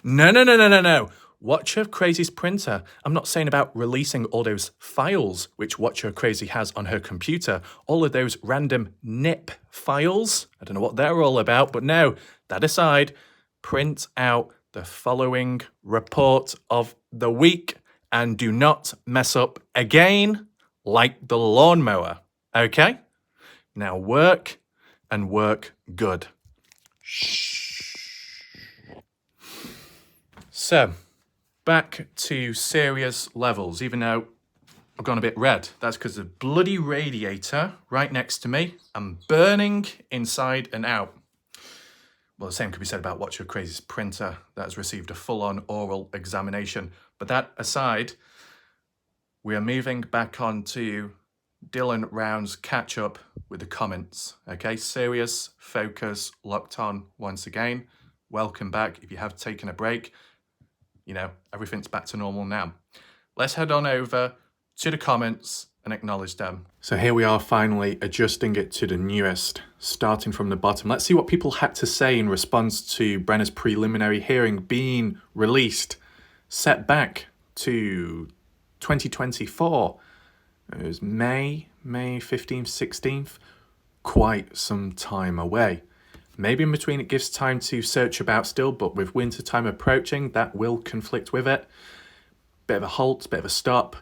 No. Watcher of Crazy's printer. I'm not saying about releasing all those files which Watcher of Crazy has on her computer. All of those random NIP files. I don't know what they're all about, but no, that aside, print out the following report of the week, and do not mess up again like the lawnmower, okay? Now work, and work good. Shh. So, back to serious levels, even though I've gone a bit red. That's because the bloody radiator right next to me, I'm burning inside and out. Well, the same could be said about What's Your Craziest Printer that has received a full-on oral examination. But that aside, we are moving back on to Dylan Round's catch-up with the comments. Okay, serious, focus, locked on once again. Welcome back. If you have taken a break, you know, everything's back to normal now. Let's head on over to the comments and acknowledge them. So here we are finally adjusting it to the newest, starting from the bottom. Let's see what people had to say in response to Brenner's preliminary hearing being released, set back to 2024. It was May 15th, 16th, quite some time away. Maybe in between it gives time to search about still, but with winter time approaching, that will conflict with it. Bit of a halt, bit of a stop,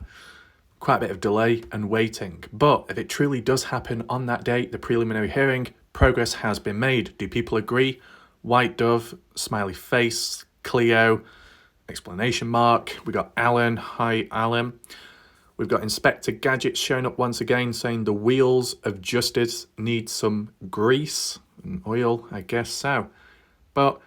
quite a bit of delay and waiting. But if it truly does happen on that date, the preliminary hearing, progress has been made. Do people agree? White dove, smiley face, Cleo, explanation mark. We got Alan. Hi, Alan. We've got Inspector Gadget showing up once again saying the wheels of justice need some grease and oil. I guess so. But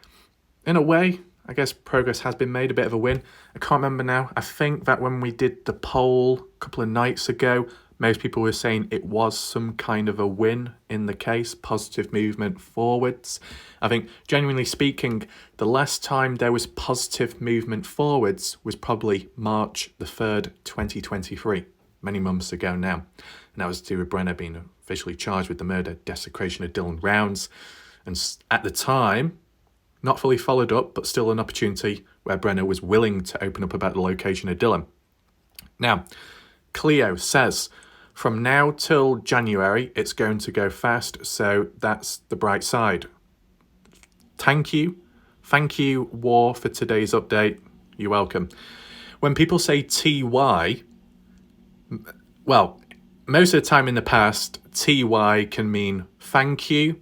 in a way, I guess progress has been made, a bit of a win. I can't remember now. I think that when we did the poll a couple of nights ago, most people were saying it was some kind of a win in the case, positive movement forwards. I think, genuinely speaking, the last time there was positive movement forwards was probably March the 3rd, 2023, many months ago now. And that was to do with Brenner being officially charged with the murder, desecration of Dylan Rounds. And at the time, not fully followed up, but still an opportunity where Brenner was willing to open up about the location of Dylan. Now, Cleo says, from now till January, it's going to go fast, so that's the bright side. Thank you, War, for today's update. You're welcome. When people say TY, well, most of the time in the past, TY can mean thank you,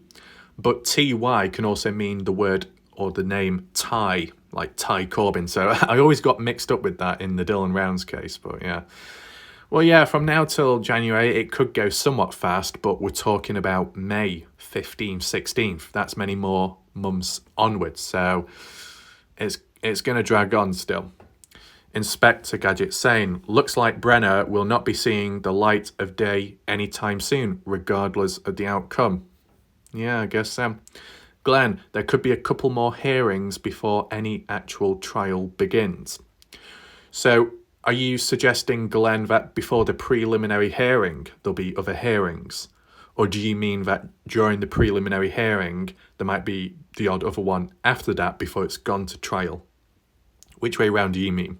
but TY can also mean the word or the name Ty, like Ty Corbin. So I always got mixed up with that in the Dylan Rounds case, but yeah. Well, yeah, from now till January, it could go somewhat fast, but we're talking about May 15th, 16th. That's many more months onwards, so it's going to drag on still. Inspector Gadget saying, looks like Brenner will not be seeing the light of day anytime soon, regardless of the outcome. Yeah, I guess so. Glenn, there could be a couple more hearings before any actual trial begins. So, are you suggesting, Glenn, that before the preliminary hearing, there'll be other hearings? Or do you mean that during the preliminary hearing, there might be the odd other one after that before it's gone to trial? Which way round do you mean?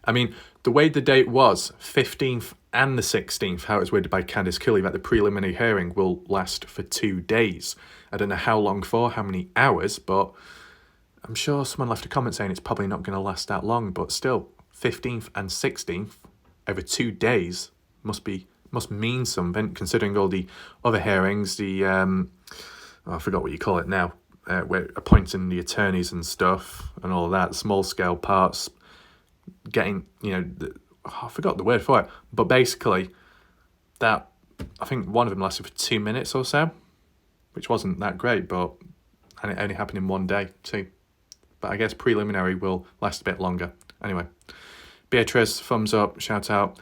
I mean, the way the date was, 15th and the 16th, how it was worded by Candice Kelly, that the preliminary hearing will last for 2 days. I don't know how long for, how many hours, but I'm sure someone left a comment saying it's probably not going to last that long, but still, 15th and 16th over 2 days must mean something, considering all the other hearings, I forgot what you call it now, we're appointing the attorneys and stuff and all that, small scale parts, getting, I forgot the word for it, but basically that, I think one of them lasted for 2 minutes or so, which wasn't that great, and it only happened in 1 day too. But I guess preliminary will last a bit longer. Anyway, Beatrice, thumbs up, shout out.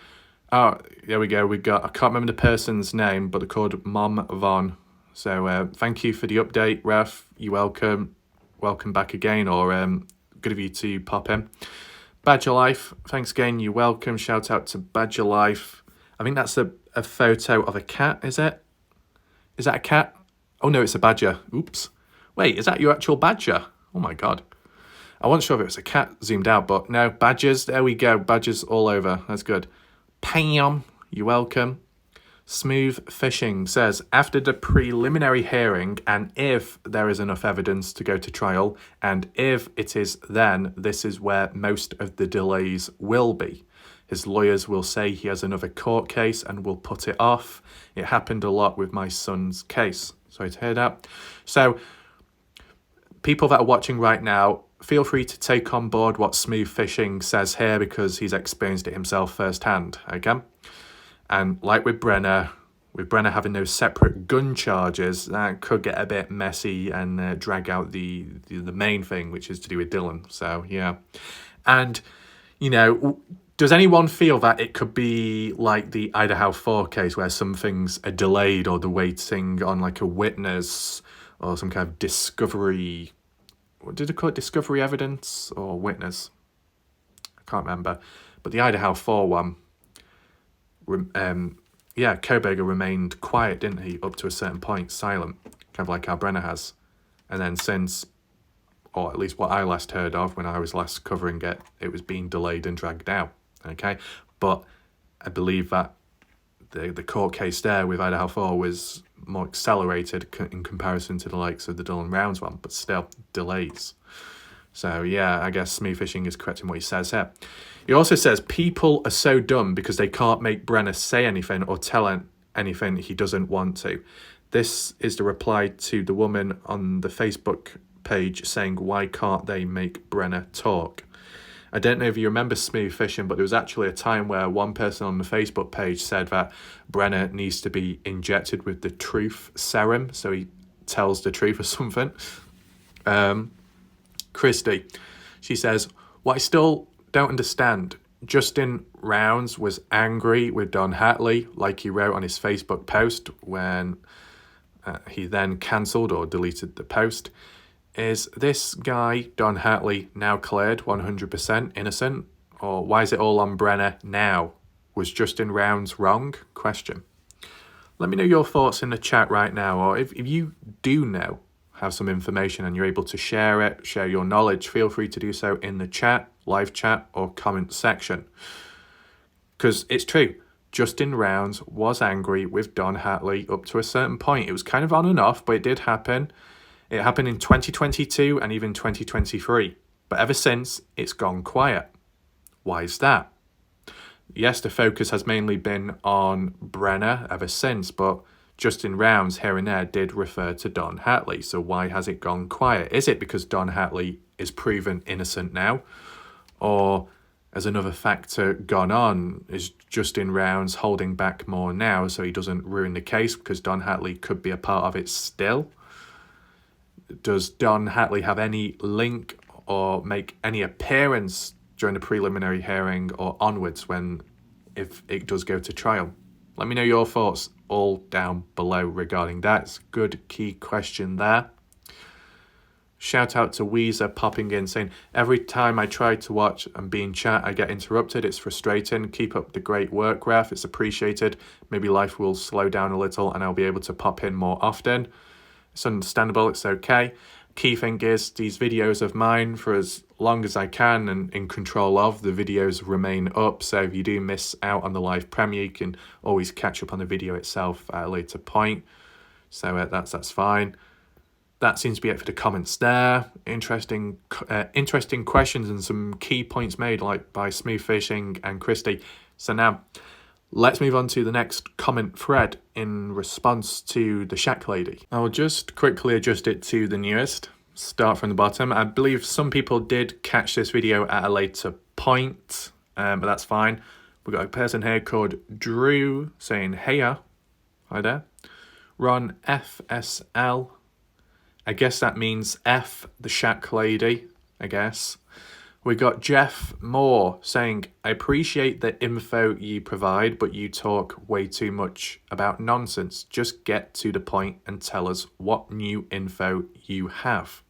Oh, there we go. We got, I can't remember the person's name, but they're called Mom Von. So thank you for the update, Raf. You're welcome. Welcome back again, or good of you to pop in. Badger Life, thanks again. You're welcome. Shout out to Badger Life. I think that's a photo of a cat, is it? Is that a cat? Oh no, it's a badger. Oops. Wait, is that your actual badger? Oh my God. I wasn't sure if it was a cat zoomed out, but no, badgers. There we go. Badgers all over. That's good. Pam, you're welcome. Smooth Fishing says, after the preliminary hearing, and if there is enough evidence to go to trial, and if it is then, this is where most of the delays will be. His lawyers will say he has another court case and will put it off. It happened a lot with my son's case. Sorry to hear that. So, people that are watching right now, feel free to take on board what Smooth Fishing says here because he's experienced it himself firsthand, okay? And like with Brenner having those separate gun charges, that could get a bit messy and drag out the main thing, which is to do with Dylan. So, yeah. And, you know, does anyone feel that it could be like the Idaho 4 case where some things are delayed or they're waiting on like a witness or some kind of discovery? What did it call it? Discovery evidence or witness? I can't remember. But the Idaho 4 one, Koberger remained quiet, didn't he? Up to a certain point, silent, kind of like how Brenner has. And then since, or at least what I last heard of when I was last covering it, it was being delayed and dragged out. Okay, but I believe that the court case there with Idaho 4 was more accelerated in comparison to the likes of the Dylan Rounds one, but still delays. So yeah, I guess Smooth Fishing is correct in what he says here. He also says people are so dumb because they can't make Brenner say anything or tell anything he doesn't want to. This is the reply to the woman on the Facebook page saying, why can't they make Brenner talk? I don't know if you remember Smooth Fishing, but there was actually a time where one person on the Facebook page said that Brenner needs to be injected with the truth serum, so he tells the truth or something. Christy, she says, what I still don't understand, Justin Rounds was angry with Don Hatley, like he wrote on his Facebook post when he then cancelled or deleted the post. Is this guy, Don Hatley, now cleared 100% innocent? Or why is it all on Brenner now? Was Justin Rounds wrong? Question. Let me know your thoughts in the chat right now, or if you do know, have some information and you're able to share it, share your knowledge, feel free to do so in the chat, live chat, or comment section. Because it's true, Justin Rounds was angry with Don Hatley up to a certain point. It was kind of on and off, but it did happen. It happened in 2022 and even 2023. But ever since, it's gone quiet. Why is that? Yes, the focus has mainly been on Brenner ever since, but Justin Rounds here and there did refer to Don Hatley. So why has it gone quiet? Is it because Don Hatley is proven innocent now? Or has another factor gone on? Is Justin Rounds holding back more now so he doesn't ruin the case because Don Hatley could be a part of it still? Does Don Hatley have any link or make any appearance during the preliminary hearing or onwards if it does go to trial? Let me know your thoughts all down below regarding that. It's a good key question there. Shout out to Weezer popping in saying, every time I try to watch and be in chat, I get interrupted. It's frustrating. Keep up the great work, Raf. It's appreciated. Maybe life will slow down a little and I'll be able to pop in more often. It's understandable. It's okay. Key thing is these videos of mine, for as long as I can and in control of, the videos remain up. So if you do miss out on the live premiere, you can always catch up on the video itself at a later point. So that's fine. That seems to be it for the comments there. Interesting questions and some key points made, like by Smooth Fishing and Christy. So now, let's move on to the next comment thread in response to the Shack Lady. I'll just quickly adjust it to the newest. Start from the bottom. I believe some people did catch this video at a later point, but that's fine. We've got a person here called Drew saying, heya. Hi there. Ron FSL. I guess that means F, the Shack Lady, I guess. We got Jeff Moore saying, I appreciate the info you provide, but you talk way too much about nonsense. Just get to the point and tell us what new info you have.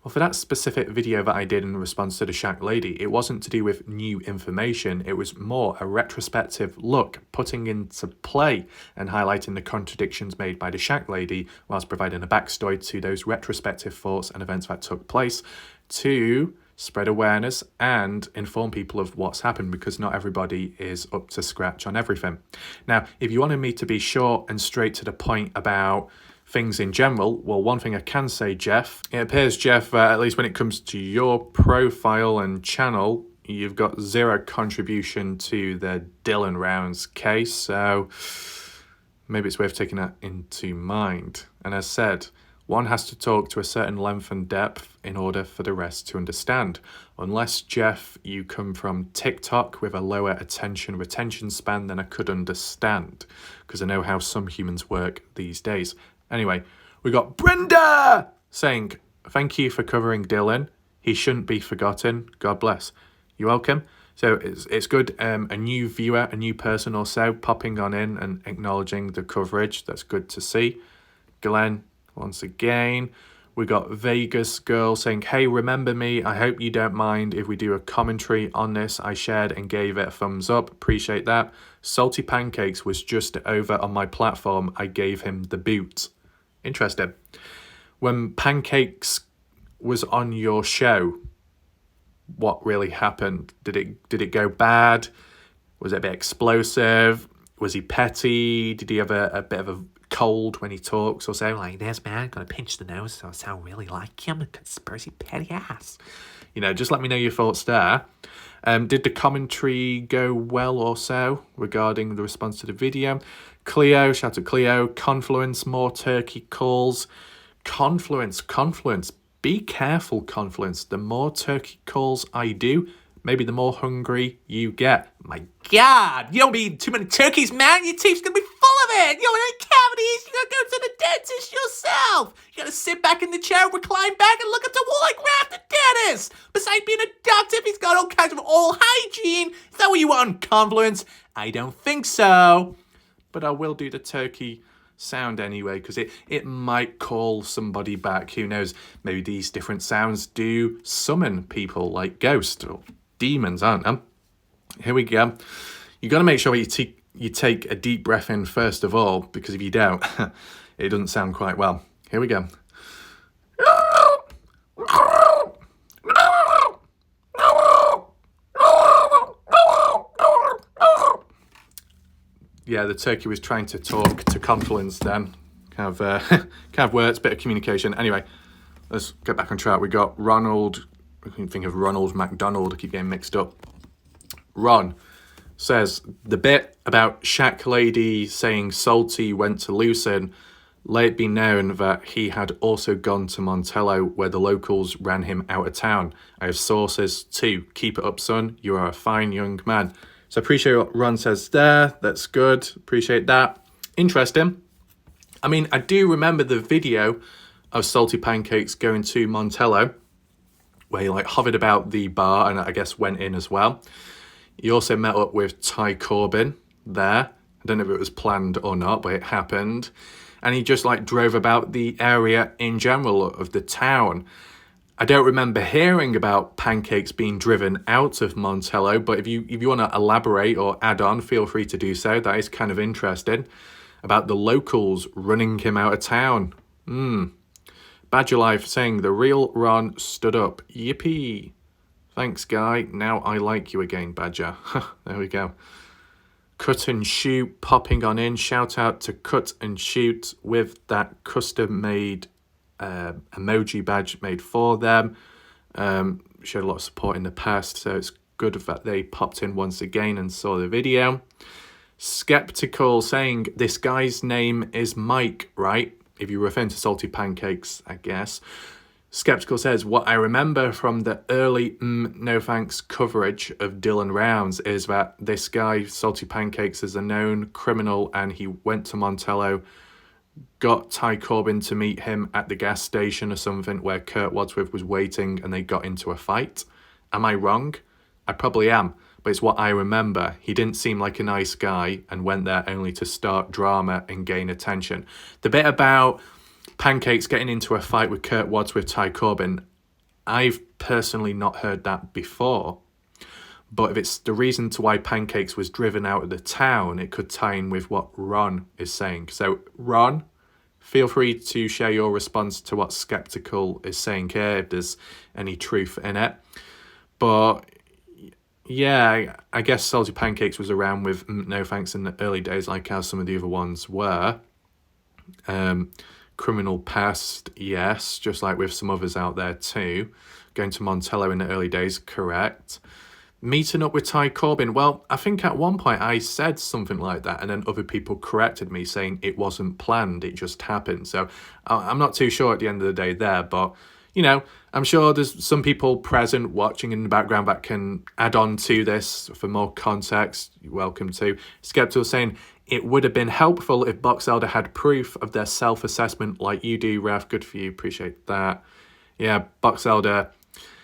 Well, for that specific video that I did in response to the Shack Lady, it wasn't to do with new information. It was more a retrospective look, putting into play and highlighting the contradictions made by the Shack Lady, whilst providing a backstory to those retrospective thoughts and events that took place to spread awareness, and inform people of what's happened, because not everybody is up to scratch on everything. Now, if you wanted me to be short and straight to the point about things in general, well, one thing I can say, Jeff, it appears, Jeff, at least when it comes to your profile and channel, you've got zero contribution to the Dylan Rounds case, so maybe it's worth taking that into mind. And as said, one has to talk to a certain length and depth in order for the rest to understand. Unless, Jeff, you come from TikTok with a lower attention retention span, then I could understand, because I know how some humans work these days. Anyway, we got Brenda saying, thank you for covering Dylan. He shouldn't be forgotten. God bless. You're welcome. So it's good. A new viewer, a new person or so popping on in and acknowledging the coverage. That's good to see. Glenn, once again. We got Vegas Girl saying, hey, remember me. I hope you don't mind if we do a commentary on this. I shared and gave it a thumbs up. Appreciate that. Salty Pancakes was just over on my platform. I gave him the boot. Interesting. When Pancakes was on your show, what really happened? Did it go bad? Was it a bit explosive? Was he petty? Did he have a bit of a cold when he talks or so? Like this, man, gonna pinch the nose so I sound really like him, a conspiracy petty ass. You know, just let me know your thoughts there. Did the commentary go well or so regarding the response to the video? Cleo, shout out to Cleo. Confluence, more turkey calls. Confluence. Be careful, Confluence. The more turkey calls I do, maybe the more hungry you get. My God, you don't eat too many turkeys, man. Your teeth's gonna be full of it. You don't have cavities. You gotta go to the dentist yourself. You gotta sit back in the chair, recline back, and look at the wall like Raph the dentist. Besides being a doctor, if he's got all kinds of oral hygiene, is that what you want on Confluence? I don't think so. But I will do the turkey sound anyway, because it might call somebody back. Who knows? Maybe these different sounds do summon people like ghosts or demons, aren't they? Here we go. You got to make sure you take a deep breath in first of all, because if you don't, it doesn't sound quite well. Here we go. Yeah, the turkey was trying to talk to Confluence then. Kind of words, bit of communication. Anyway, let's get back on track. We got Ronald. I can think of Ronald McDonald. I keep getting mixed up. Ron says, the bit about Shack Lady saying Salty went to Lucin, let it be known that he had also gone to Montello, where the locals ran him out of town. I have sources too. Keep it up, son. You are a fine young man. So I appreciate what Ron says there. That's good. Appreciate that. Interesting. I mean, I do remember the video of Salty Pancakes going to Montello, where he like hovered about the bar and I guess went in as well. He also met up with Ty Corbin there. I don't know if it was planned or not, but it happened. And he just like drove about the area in general of the town. I don't remember hearing about Pancakes being driven out of Montello, but if you want to elaborate or add on, feel free to do so. That is kind of interesting. About the locals running him out of town. Badger Life saying, the real Ron stood up. Yippee. Thanks, guy. Now I like you again, Badger. There we go. Cut and Shoot popping on in. Shout out to Cut and Shoot with that custom-made emoji badge made for them. Showed a lot of support in the past, so it's good that they popped in once again and saw the video. Skeptical saying, this guy's name is Mike, right? If you're referring to Salty Pancakes, I guess. Skeptical says, what I remember from the early no thanks coverage of Dylan Rounds is that this guy, Salty Pancakes, is a known criminal and he went to Montello, got Ty Corbin to meet him at the gas station or something where Kurt Wadsworth was waiting and they got into a fight. Am I wrong? I probably am, but it's what I remember. He didn't seem like a nice guy and went there only to start drama and gain attention. The bit about Pancakes getting into a fight with Kurt Wadsworth, Ty Corbin, I've personally not heard that before. But if it's the reason to why Pancakes was driven out of the town, it could tie in with what Ron is saying. So, Ron, feel free to share your response to what Skeptical is saying here, if there's any truth in it. But yeah, I guess Salty Pancakes was around with No Thanks in the early days, like how some of the other ones were. Criminal Past, yes, just like with some others out there too. Going to Montello in the early days, correct. Meeting up with Ty Corbin, well, I think at one point I said something like that, and then other people corrected me saying it wasn't planned, it just happened. So I'm not too sure at the end of the day there, but you know, I'm sure there's some people present watching in the background that can add on to this for more context. You're welcome to. Skeptical saying, it would have been helpful if Box Elder had proof of their self-assessment like you do, Raf. Good for you. Appreciate that. Yeah, Box Elder,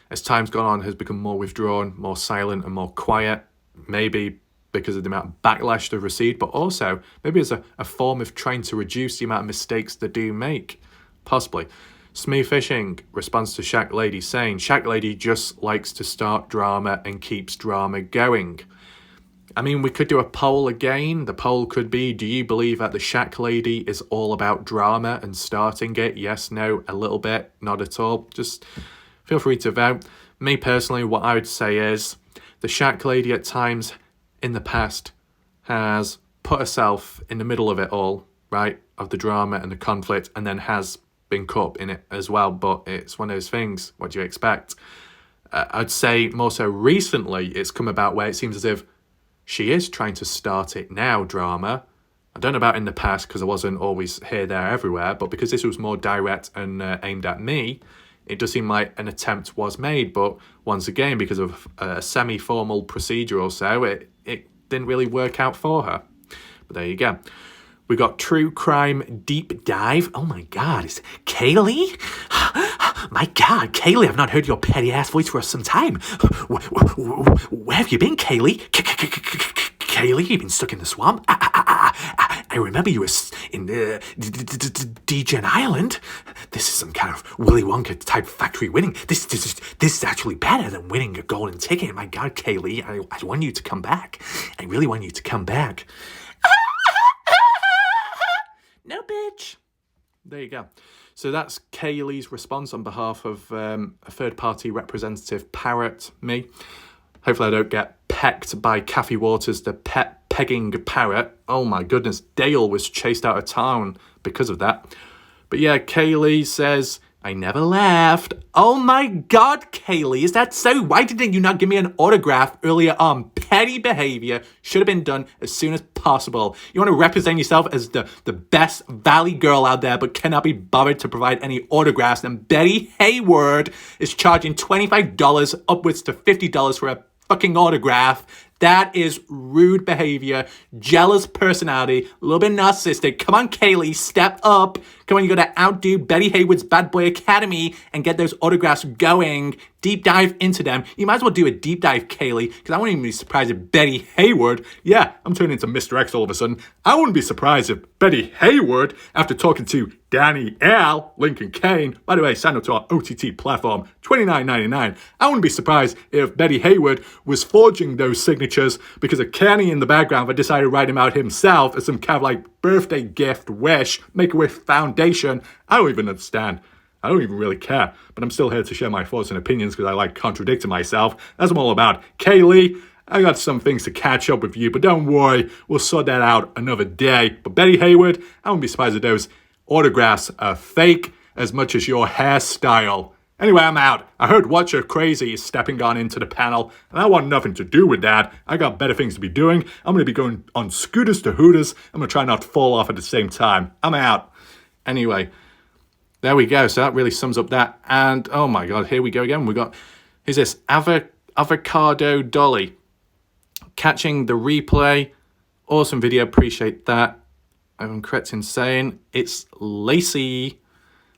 as time's gone on, has become more withdrawn, more silent and more quiet. Maybe because of the amount of backlash they've received, but also maybe as a form of trying to reduce the amount of mistakes they do make. Possibly. Smooth Fishing responds to Shack Lady saying, Shack Lady just likes to start drama and keeps drama going. I mean, we could do a poll again. The poll could be, do you believe that the Shack Lady is all about drama and starting it? Yes, no, a little bit, not at all. Just feel free to vote. Me personally, what I would say is the Shack Lady at times in the past has put herself in the middle of it all, right? Of the drama and the conflict, and then has been caught up in it as well. But it's one of those things. What do you expect? I'd say more so recently it's come about where it seems as if she is trying to start it now, drama. I don't know about in the past because I wasn't always here, there, everywhere, but because this was more direct and aimed at me, it does seem like an attempt was made. But once again, because of a semi-formal procedure or so, it didn't really work out for her. But there you go. We got True Crime Deep Dive. Oh my God, it's Kaylee? My God, Kaylee, I've not heard your petty ass voice for some time. Where have you been, Kaylee? Kaylee, you've been stuck in the swamp? I remember you were in Degen Island. This is some kind of Willy Wonka type factory winning. This is actually better than winning a golden ticket. My God, Kaylee, I want you to come back. I really want you to come back. No, bitch. There you go. So that's Kaylee's response on behalf of a third-party representative, Parrot, me. Hopefully I don't get pecked by Kathy Waters, the pet-pegging parrot. Oh my goodness, Dale was chased out of town because of that. But yeah, Kaylee says, I never left. Oh my God, Kaylee, is that so? Why didn't you not give me an autograph earlier on? Petty behavior should have been done as soon as possible. You want to represent yourself as the best Valley girl out there, but cannot be bothered to provide any autographs. And Betty Hayward is charging $25 upwards to $50 for a fucking autograph. That is rude behavior, jealous personality, a little bit narcissistic. Come on, Kaylee, step up. Come on, you got to outdo Betty Hayward's Bad Boy Academy and get those autographs going. Deep dive into them. You might as well do a deep dive, Kaylee, because I wouldn't even be surprised if Betty Hayward, yeah, I'm turning into Mr. X all of a sudden. I wouldn't be surprised if Betty Hayward, after talking to Danny L, Lincoln Kane, by the way, sign up to our OTT platform, $29.99. I wouldn't be surprised if Betty Hayward was forging those signatures because of Kenny in the background that decided to write him out himself as some kind of like birthday gift wish, Make-A-Wish Foundation. I don't even understand. I don't even really care, but I'm still here to share my thoughts and opinions because I like contradicting myself. That's what I'm all about. Kaylee, I got some things to catch up with you, but don't worry, we'll sort that out another day. But Betty Hayward, I wouldn't be surprised if those autographs are fake as much as your hairstyle. Anyway, I'm out. I heard Watcher Crazy is stepping on into the panel, and I want nothing to do with that. I got better things to be doing. I'm going to be going on scooters to Hooters. I'm going to try not to fall off at the same time. I'm out. Anyway, there we go. So that really sums up that. And, oh my God, here we go again. We got, who's this? Avocado Dolly. Catching the replay. Awesome video. Appreciate that. I'm correct in saying it's Lacey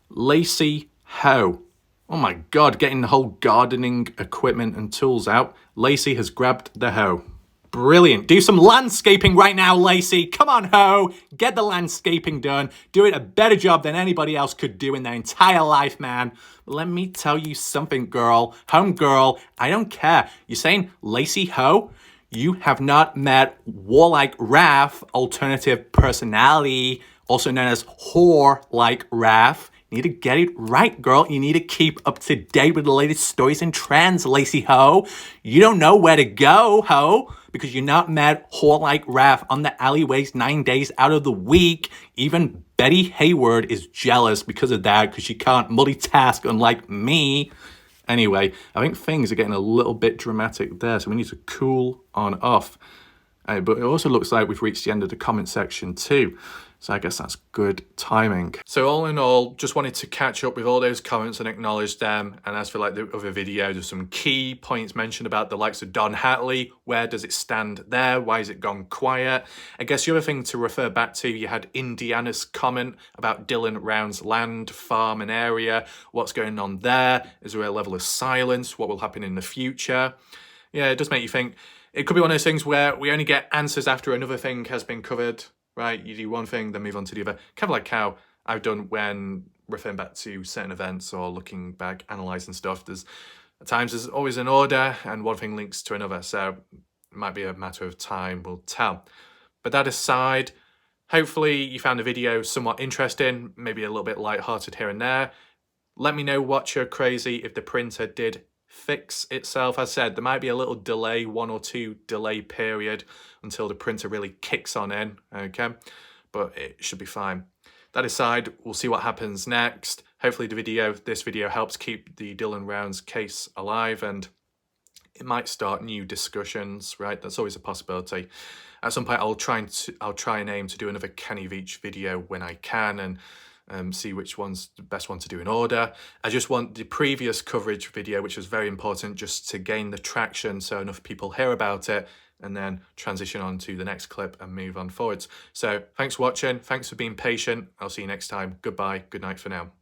Ho. Oh my God, getting the whole gardening equipment and tools out. Lacey has grabbed the hoe. Brilliant. Do some landscaping right now, Lacey. Come on, Ho. Get the landscaping done. Do it a better job than anybody else could do in their entire life, man. Let me tell you something, girl. Home girl, I don't care. You're saying Lacey Ho? You have not met Warlike Raph, alternative personality, also known as Whore-like Raph. You need to get it right, girl. You need to keep up to date with the latest stories and trends, Lacey ho. You don't know where to go, ho, because you're not mad whore like Raph on the alleyways 9 days out of the week. Even Betty Hayward is jealous because of that, because she can't multitask unlike me. Anyway, I think things are getting a little bit dramatic there, so we need to cool on off. But it also looks like we've reached the end of the comment section too. So I guess that's good timing. So all in all, just wanted to catch up with all those comments and acknowledge them. And as for like the other video, there's some key points mentioned about the likes of Don Hatley. Where does it stand there? Why has it gone quiet? I guess the other thing to refer back to, you had Indiana's comment about Dylan Round's land, farm and area. What's going on there? Is there a level of silence? What will happen in the future? Yeah, it does make you think. It could be one of those things where we only get answers after another thing has been covered. Right, you do one thing, then move on to the other. Kind of like how I've done when referring back to certain events or looking back, analysing stuff. At times there's always an order and one thing links to another. So it might be a matter of time, we'll tell. But that aside, hopefully you found the video somewhat interesting, maybe a little bit lighthearted here and there. Let me know what you're crazy if the printer did fix itself. As I said, there might be a little delay, 1 or 2 delay period until the printer really kicks on in, okay? But it should be fine. That aside, we'll see what happens next. Hopefully this video helps keep the Dylan Rounds case alive, and it might start new discussions, right? That's always a possibility. At some point, I'll try and aim to do another Kenny Veach video when I can, and see which one's the best one to do in order. I just want the previous coverage video, which was very important, just to gain the traction so enough people hear about it, and then transition on to the next clip and move on forwards. So thanks for watching. Thanks for being patient. I'll see you next time. Goodbye. Good night for now.